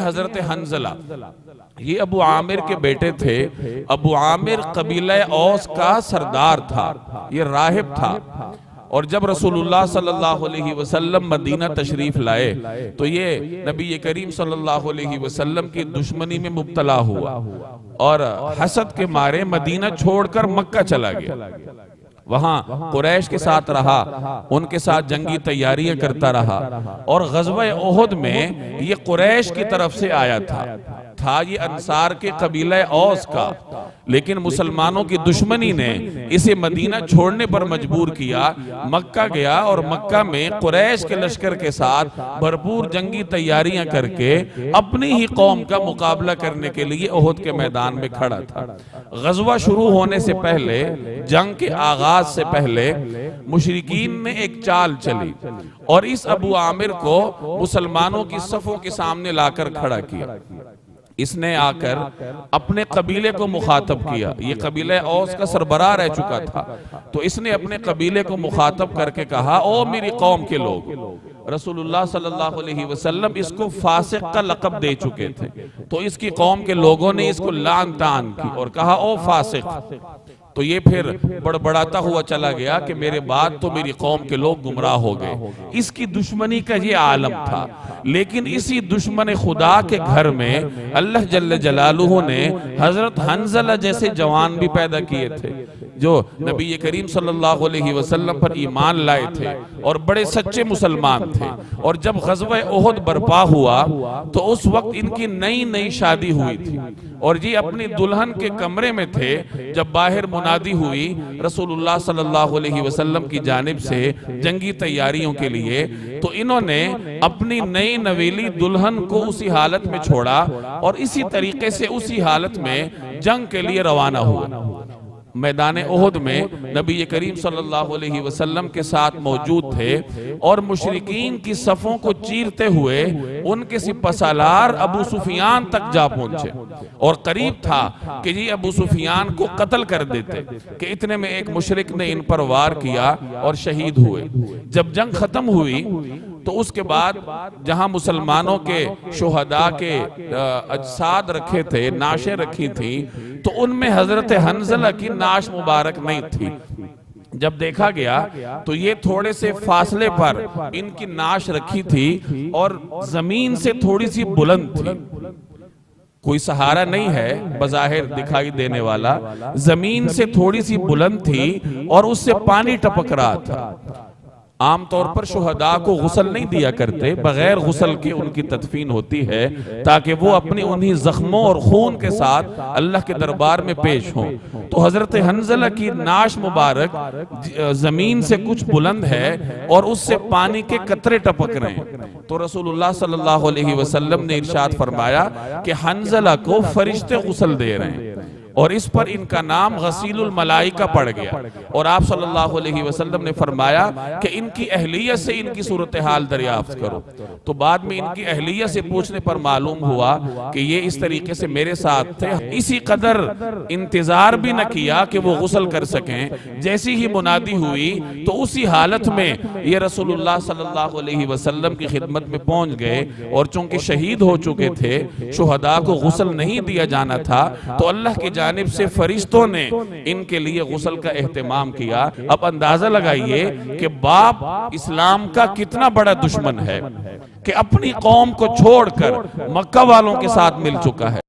حضرت حنظلہ، یہ ابو عامر کے بیٹے تھے۔ ابو عامر قبیلہ اوس کا سردار تھا، یہ راہب تھا، اور جب رسول اللہ صلی اللہ علیہ وسلم مدینہ تشریف لائے تو یہ نبی کریم صلی اللہ علیہ وسلم کی دشمنی میں مبتلا ہوا اور حسد کے مارے مدینہ چھوڑ کر مکہ چلا گیا۔ وہاں قریش کے ساتھ رہا، ان کے ساتھ جنگی تیاریاں کرتا رہا، اور غزوہ احد میں یہ قریش کی طرف سے آیا تھا یہ انصار کے قبیلہ اوس کا، لیکن مسلمانوں کی دشمنی نے اسے مدینہ چھوڑنے پر مجبور کیا۔ مکہ گیا اور مکہ میں قریش کے لشکر کے ساتھ بھرپور جنگی تیاریاں کر کے اپنی ہی قوم کا مقابلہ کرنے کے لیے احد کے میدان میں کھڑا تھا۔ غزوہ شروع ہونے سے پہلے، جنگ کے آغاز سے پہلے، مشرکین نے ایک چال چلی اور اس ابو عامر کو مسلمانوں کی صفوں کے سامنے لا کر کھڑا کیا۔ اس نے آ کر اپنے قبیلے کو مخاطب کیا، یہ قبیلہ اوس کا سربراہ رہ چکا تھا، تو اس نے اپنے قبیلے کو مخاطب کر کے کہا، او میری قوم کے لوگ۔ رسول اللہ صلی اللہ علیہ وسلم اس کو فاسق کا لقب دے چکے تھے، تو اس کی قوم کے لوگوں نے اس کو لعن طعن کی اور کہا، او فاسق۔ تو یہ پھر بڑبڑاتا ہوا چلا گیا کہ میرے بعد تو میری قوم کے لوگ گمراہ ہو گئے۔ اس کی دشمنی کا یہ عالم تھا، لیکن اسی دشمن خدا کے گھر میں اللہ جل جلالہ نے حضرت حنظلہ جیسے جوان بھی پیدا کیے تھے، جو نبی کریم صلی اللہ علیہ وسلم پر ایمان لائے تھے اور بڑے سچے مسلمان تھے۔ اور جب غزوہ احد برپا ہوا تو اس وقت ان کی نئی شادی ہوئی تھی، اور یہ اپنی دلہن کے کمرے میں تھے جب باہر منادی ہوئی رسول اللہ صلی اللہ علیہ وسلم کی جانب سے جنگی تیاریوں کے لیے، تو انہوں نے اپنی نئی نویلی دلہن کو اسی حالت میں چھوڑا اور اسی طریقے سے اسی حالت میں جنگ کے لیے روانہ ہوا۔ میدان احد میں نبی کریم صلی اللہ علیہ وسلم کے ساتھ موجود تھے اور مشرکین کی صفوں کو چیرتے ہوئے ان کے سپہ سالار ابو سفیان تک جا پہنچے، اور قریب تھا کہ یہ ابو سفیان کو قتل کر دیتے کہ اتنے میں ایک مشرک نے ان پر وار کیا اور شہید ہوئے۔ جب جنگ ختم ہوئی تو اس کے بعد جہاں مسلمانوں کے شہداء کے اجساد رکھے تھے، نعشیں رکھی تھیں، تو ان میں حضرت حنظلہ کی نعش مبارک نہیں تھی۔ جب دیکھا گیا تو یہ تھوڑے سے فاصلے پر ان کی نعش رکھی تھی اور زمین سے تھوڑی سی بلند تھی، کوئی سہارا نہیں ہے بظاہر دکھائی دینے والا، زمین سے تھوڑی سی بلند تھی اور اس سے پانی ٹپک رہا تھا۔ عام طور پر شہداء کو غسل نہیں دیا کرتے، بغیر غسل کے ان کی تدفین ہوتی ہے تاکہ وہ اپنی انہی زخموں اور خون کے ساتھ اللہ کے دربار میں پیش ہوں۔ تو حضرت حنظلہ کی نعش مبارک زمین سے کچھ بلند ہے اور اس سے پانی کے قطرے ٹپک رہے ہیں، تو رسول اللہ صلی اللہ علیہ وسلم نے ارشاد فرمایا کہ حنظلہ کو فرشتے غسل دے رہے ہیں، اور اس پر ان کا نام غسیل الملائکہ پڑ گیا۔ اور آپ صلی اللہ علیہ وسلم نے فرمایا کہ ان کی اہلیت سے ان کی صورتحال دریافت کرو۔ تو بعد میں ان کی اہلیت سے پوچھنے پر معلوم ہوا کہ یہ اس طریقے سے میرے ساتھ تھے، اسی قدر انتظار بھی نہ کیا کہ وہ غسل کر سکیں، جیسی ہی منادی ہوئی تو اسی حالت میں یہ رسول اللہ صلی اللہ علیہ وسلم کی خدمت میں پہنچ گئے، اور چونکہ شہید ہو چکے تھے، شہداء کو غسل نہیں دیا جانا تھا، تو اللہ کی جانب سے فرشتوں نے ان کے لیے غسل کا اہتمام کیا۔ اب اندازہ لگائیے کہ باپ اسلام کا کتنا بڑا دشمن ہے کہ اپنی قوم کو چھوڑ کر مکہ والوں کے ساتھ مل چکا ہے۔